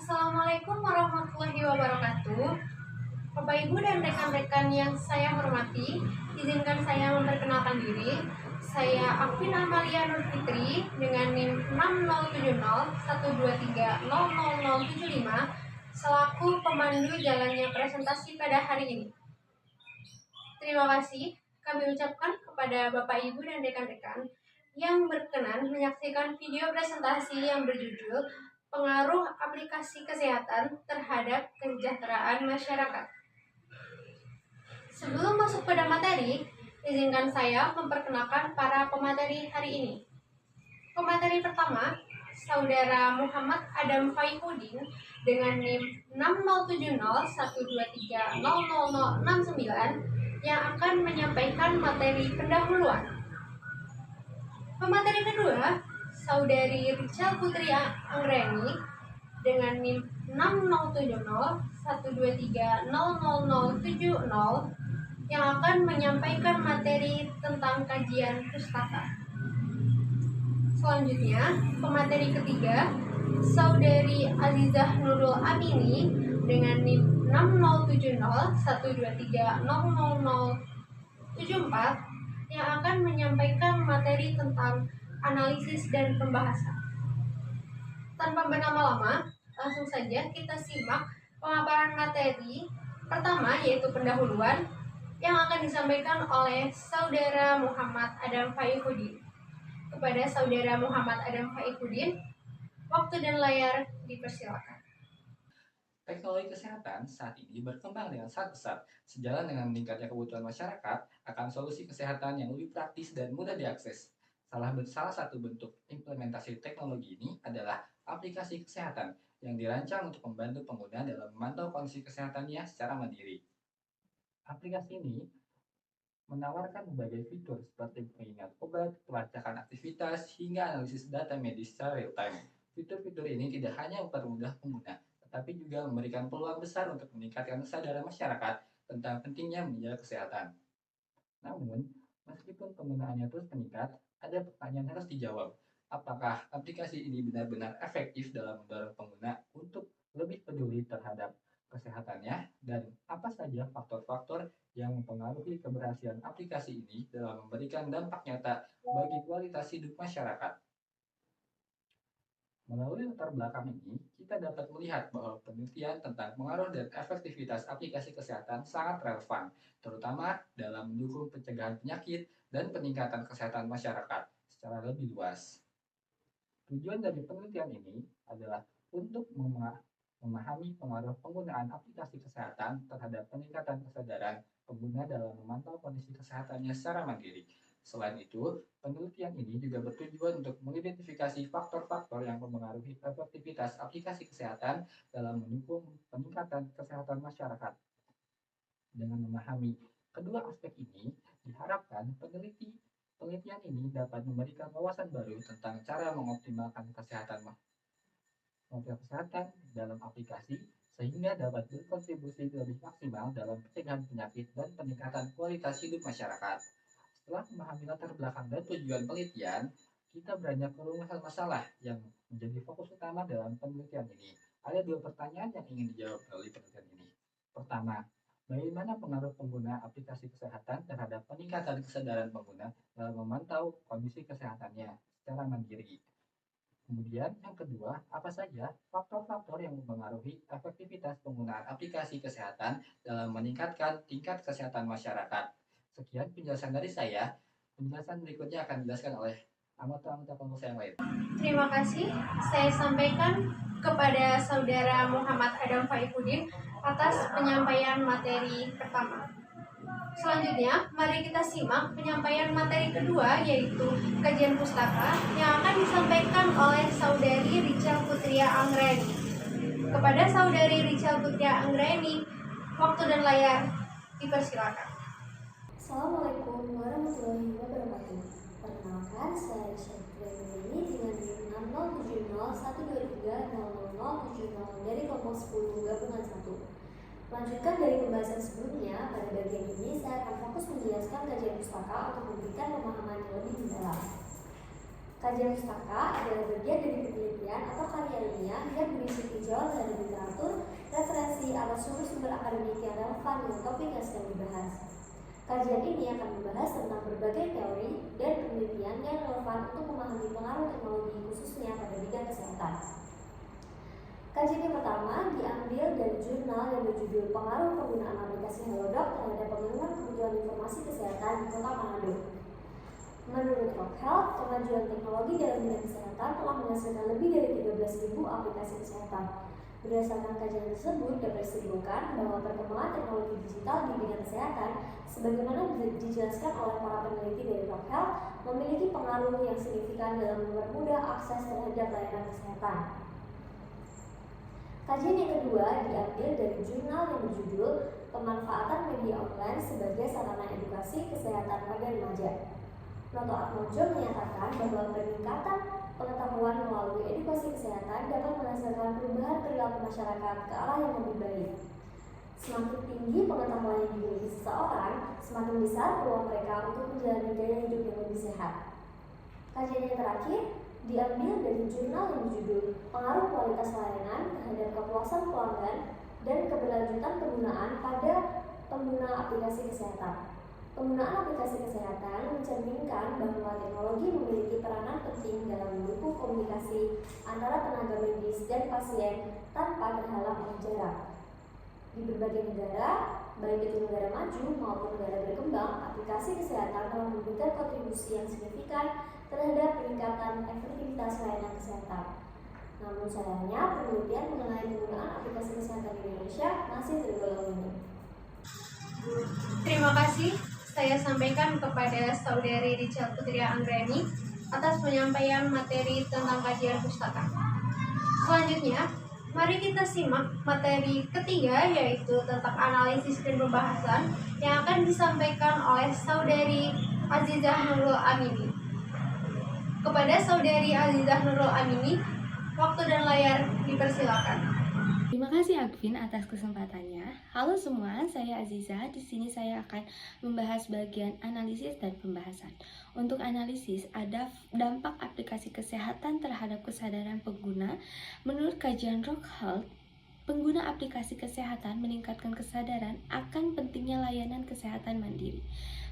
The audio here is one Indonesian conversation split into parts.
Assalamualaikum warahmatullahi wabarakatuh. Bapak Ibu dan rekan-rekan yang saya hormati, izinkan saya memperkenalkan diri. Saya Afin Amalia Nur Fitri dengan NIM 607012300075 selaku pemandu jalannya presentasi pada hari ini. Terima kasih kami ucapkan kepada Bapak Ibu dan rekan-rekan yang berkenan menyaksikan video presentasi yang berjudul Pengaruh Aplikasi Kesehatan Terhadap Kesejahteraan Masyarakat. Sebelum masuk pada materi, izinkan saya memperkenalkan para pemateri hari ini. Pemateri pertama, Saudara Muhammad Adam Faihuddin dengan NIM 607012300069 yang akan menyampaikan materi pendahuluan. Pemateri kedua, Saudari Richel Putri Anggreni dengan NIM 607012300070 yang akan menyampaikan materi tentang kajian pustaka. Selanjutnya, pemateri ketiga, Saudari Azizah Nurul Amini dengan NIM 607012300074 yang akan menyampaikan materi tentang analisis dan pembahasan. Tanpa berlama-lama, langsung saja kita simak pemaparan materi pertama, yaitu pendahuluan yang akan disampaikan oleh Saudara Muhammad Adam Faihuddin. Kepada Saudara Muhammad Adam Faihuddin, waktu dan layar dipersilakan. Teknologi kesehatan saat ini berkembang dengan sangat pesat. Sejalan dengan meningkatnya kebutuhan masyarakat akan solusi kesehatan yang lebih praktis dan mudah diakses. Salah satu bentuk implementasi teknologi ini adalah aplikasi kesehatan yang dirancang untuk membantu pengguna dalam memantau kondisi kesehatannya secara mandiri. Aplikasi ini menawarkan berbagai fitur seperti pengingat obat, pelacakan aktivitas, hingga analisis data medis secara real-time. Fitur-fitur ini tidak hanya mempermudah pengguna, tetapi juga memberikan peluang besar untuk meningkatkan kesadaran masyarakat tentang pentingnya menjaga kesehatan. Namun, meskipun penggunaannya terus meningkat, ada pertanyaan yang harus dijawab. Apakah aplikasi ini benar-benar efektif dalam mendorong pengguna untuk lebih peduli terhadap kesehatannya, dan apa saja faktor-faktor yang mempengaruhi keberhasilan aplikasi ini dalam memberikan dampak nyata bagi kualitas hidup masyarakat. Melalui latar belakang ini, kita dapat melihat bahwa penelitian tentang pengaruh dan efektivitas aplikasi kesehatan sangat relevan, terutama dalam mendukung pencegahan penyakit dan peningkatan kesehatan masyarakat secara lebih luas. Tujuan dari penelitian ini adalah untuk memahami pengaruh penggunaan aplikasi kesehatan terhadap peningkatan kesadaran pengguna dalam memantau kondisi kesehatannya secara mandiri. Selain itu, penelitian ini juga bertujuan untuk mengidentifikasi faktor-faktor yang mempengaruhi efektivitas aplikasi kesehatan dalam mendukung peningkatan kesehatan masyarakat. Dengan memahami kedua aspek ini, diharapkan penelitian ini dapat memberikan wawasan baru tentang cara mengoptimalkan kesehatan dalam aplikasi, sehingga dapat berkontribusi lebih maksimal dalam pencegahan penyakit dan peningkatan kualitas hidup masyarakat. Setelah memahami latar belakang dan tujuan penelitian, kita beranjak ke rumusan masalah yang menjadi fokus utama dalam penelitian ini. Ada dua pertanyaan yang ingin dijawab melalui penelitian ini. Pertama, bagaimana pengaruh pengguna aplikasi kesehatan terhadap peningkatan kesadaran pengguna dalam memantau kondisi kesehatannya secara mandiri? Kemudian yang kedua, apa saja faktor-faktor yang mempengaruhi efektivitas penggunaan aplikasi kesehatan dalam meningkatkan tingkat kesehatan masyarakat? Sekian penjelasan dari saya. Penjelasan berikutnya akan dijelaskan oleh anggota kelompok saya yang lain. Terima kasih. Saya sampaikan kepada Saudara Muhammad Adam Faihuddin atas penyampaian materi pertama. Selanjutnya, mari kita simak penyampaian materi kedua, yaitu kajian pustaka yang akan disampaikan oleh Saudari Richel Putri Anggreni. Kepada Saudari Richel Putri Anggreni, waktu dan layar dipersilakan. Assalamualaikum warahmatullahi wabarakatuh. Perkenalkan, saya Richel Putri Anggreni dengan NIM 607012300070 dari kelompok 10 gabungan 1. Melanjutkan dari pembahasan sebelumnya, pada bagian ini saya akan fokus menjelaskan kajian pustaka untuk memberikan pemahaman yang lebih mendalam. Kajian pustaka adalah bagian dari penelitian atau karya ilmiah yang berisi peninjauan terhadap literatur, referensi, atau sumber-sumber akademik yang relevan dengan topik yang sedang dibahas. Kajian ini akan membahas tentang berbagai teori dan penelitian yang relevan untuk memahami pengaruh teknologi khususnya pada bidang kesehatan. Kajian yang pertama diambil dari jurnal yang berjudul Pengaruh Penggunaan Aplikasi Halodoc terhadap Pemenuhan Kebutuhan Informasi Kesehatan di Kota Manado. Menurut Rock Health, kemajuan teknologi dalam bidang kesehatan telah menghasilkan lebih dari 13.000 aplikasi kesehatan. Berdasarkan kajian tersebut, dapat disimpulkan bahwa perkembangan teknologi digital di bidang kesehatan, sebagaimana dijelaskan oleh para peneliti dari Rock Health, memiliki pengaruh yang signifikan dalam mempermudah akses terhadap layanan kesehatan. Kajian yang kedua diambil dari jurnal yang berjudul Pemanfaatan Media Online sebagai Sarana Edukasi Kesehatan pada Remaja. Noto Atmojo menyatakan bahwa peningkatan pengetahuan melalui edukasi kesehatan dapat menghasilkan perubahan perilaku masyarakat ke arah yang lebih baik. Semakin tinggi pengetahuan yang dimiliki seseorang, semakin besar peluang mereka untuk menjalani gaya hidup yang lebih sehat. Kajian yang terakhir diambil dari jurnal yang berjudul Pengaruh Kualitas Layanan terhadap Kepuasan Pelanggan dan Keberlanjutan Penggunaan pada Pengguna Aplikasi Kesehatan. Penggunaan aplikasi kesehatan mencerminkan bahwa teknologi memiliki peranan penting dalam mendukung komunikasi antara tenaga medis dan pasien tanpa terhalang oleh jarak. Di berbagai negara, baik itu negara maju maupun negara berkembang, aplikasi kesehatan telah memberikan kontribusi yang signifikan terhadap peningkatan efektivitas layanan kesehatan. Namun sayangnya, penelitian mengenai penggunaan aplikasi kesehatan di Indonesia masih tergolong minim. Terima kasih. Saya sampaikan kepada Saudari Richard Putri Anggreni atas penyampaian materi tentang kajian pustaka. Selanjutnya, mari kita simak materi ketiga, yaitu tentang analisis dan pembahasan yang akan disampaikan oleh Saudari Azizah Nurul Amini. Kepada Saudari Azizah Nurul Amini, waktu dan layar dipersilakan. Terima kasih Agvin atas kesempatannya. Halo semua, saya Aziza. Di sini saya akan membahas bagian analisis dan pembahasan. Untuk analisis, ada dampak aplikasi kesehatan terhadap kesadaran pengguna. Menurut kajian Rock Health, pengguna aplikasi kesehatan meningkatkan kesadaran akan pentingnya layanan kesehatan mandiri,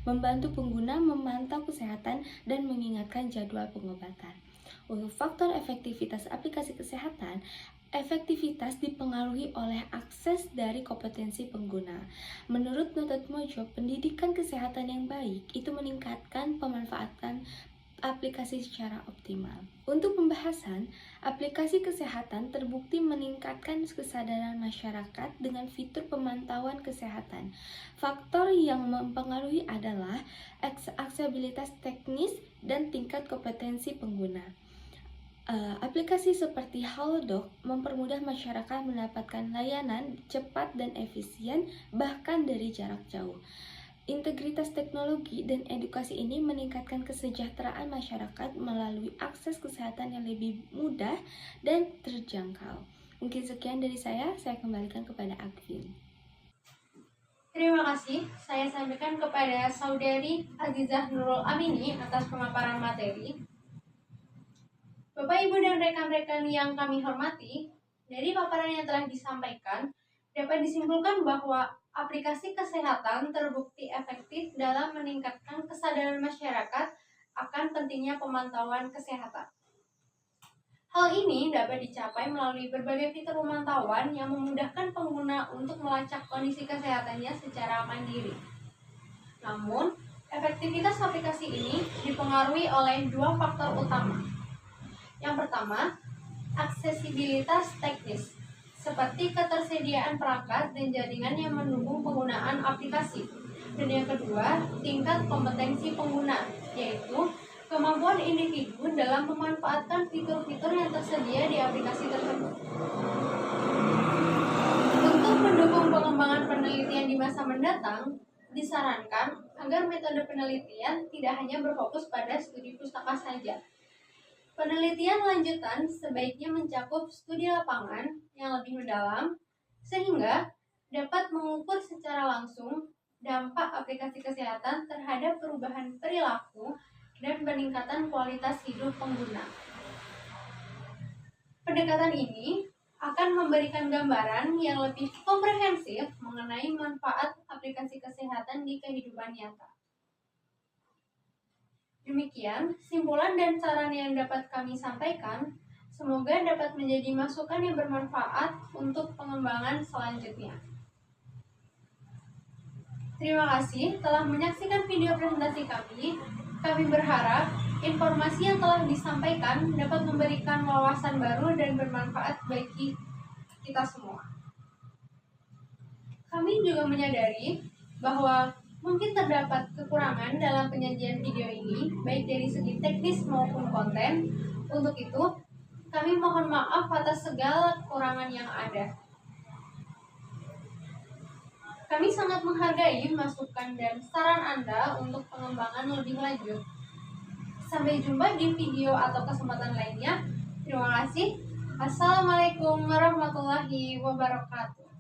membantu pengguna memantau kesehatan dan mengingatkan jadwal pengobatan. Untuk faktor efektivitas aplikasi kesehatan, efektivitas dipengaruhi oleh akses dari kompetensi pengguna. Menurut Noto Atmojo, pendidikan kesehatan yang baik itu meningkatkan pemanfaatan aplikasi secara optimal. Untuk pembahasan, aplikasi kesehatan terbukti meningkatkan kesadaran masyarakat dengan fitur pemantauan kesehatan. Faktor yang mempengaruhi adalah aksesibilitas teknis dan tingkat kompetensi pengguna. Aplikasi seperti Halodoc mempermudah masyarakat mendapatkan layanan cepat dan efisien bahkan dari jarak jauh. Integritas teknologi dan edukasi ini meningkatkan kesejahteraan masyarakat melalui akses kesehatan yang lebih mudah dan terjangkau. Mungkin sekian dari saya kembalikan kepada Agvin. Terima kasih. Saya sampaikan kepada Saudari Azizah Nurul Amini atas pemaparan materi. Bapak, Ibu, dan rekan-rekan yang kami hormati, dari paparan yang telah disampaikan, dapat disimpulkan bahwa aplikasi kesehatan terbukti efektif dalam meningkatkan kesadaran masyarakat akan pentingnya pemantauan kesehatan. Hal ini dapat dicapai melalui berbagai fitur pemantauan yang memudahkan pengguna untuk melacak kondisi kesehatannya secara mandiri. Namun, efektivitas aplikasi ini dipengaruhi oleh dua faktor utama. Yang pertama, aksesibilitas teknis, seperti ketersediaan perangkat dan jaringan yang mendukung penggunaan aplikasi. Dan yang kedua, tingkat kompetensi pengguna, yaitu kemampuan individu dalam memanfaatkan fitur-fitur yang tersedia di aplikasi tersebut. Untuk mendukung pengembangan penelitian di masa mendatang, disarankan agar metode penelitian tidak hanya berfokus pada studi pustaka saja. Penelitian lanjutan sebaiknya mencakup studi lapangan yang lebih mendalam, sehingga dapat mengukur secara langsung dampak aplikasi kesehatan terhadap perubahan perilaku dan peningkatan kualitas hidup pengguna. Pendekatan ini akan akan memberikan gambaran yang lebih komprehensif mengenai manfaat aplikasi kesehatan di kehidupan nyata. Demikian simpulan dan saran yang dapat kami sampaikan. Semoga dapat menjadi masukan yang bermanfaat untuk pengembangan selanjutnya. Terima kasih telah menyaksikan video presentasi kami. Kami berharap informasi yang telah disampaikan dapat memberikan wawasan baru dan bermanfaat bagi kita semua. Kami juga menyadari bahwa mungkin terdapat kekurangan dalam penyajian video ini, baik dari segi teknis maupun konten. Untuk itu, kami mohon maaf atas segala kekurangan yang ada. Kami sangat menghargai masukan dan saran Anda untuk pengembangan lebih lanjut. Sampai jumpa di video atau kesempatan lainnya. Terima kasih. Assalamualaikum warahmatullahi wabarakatuh.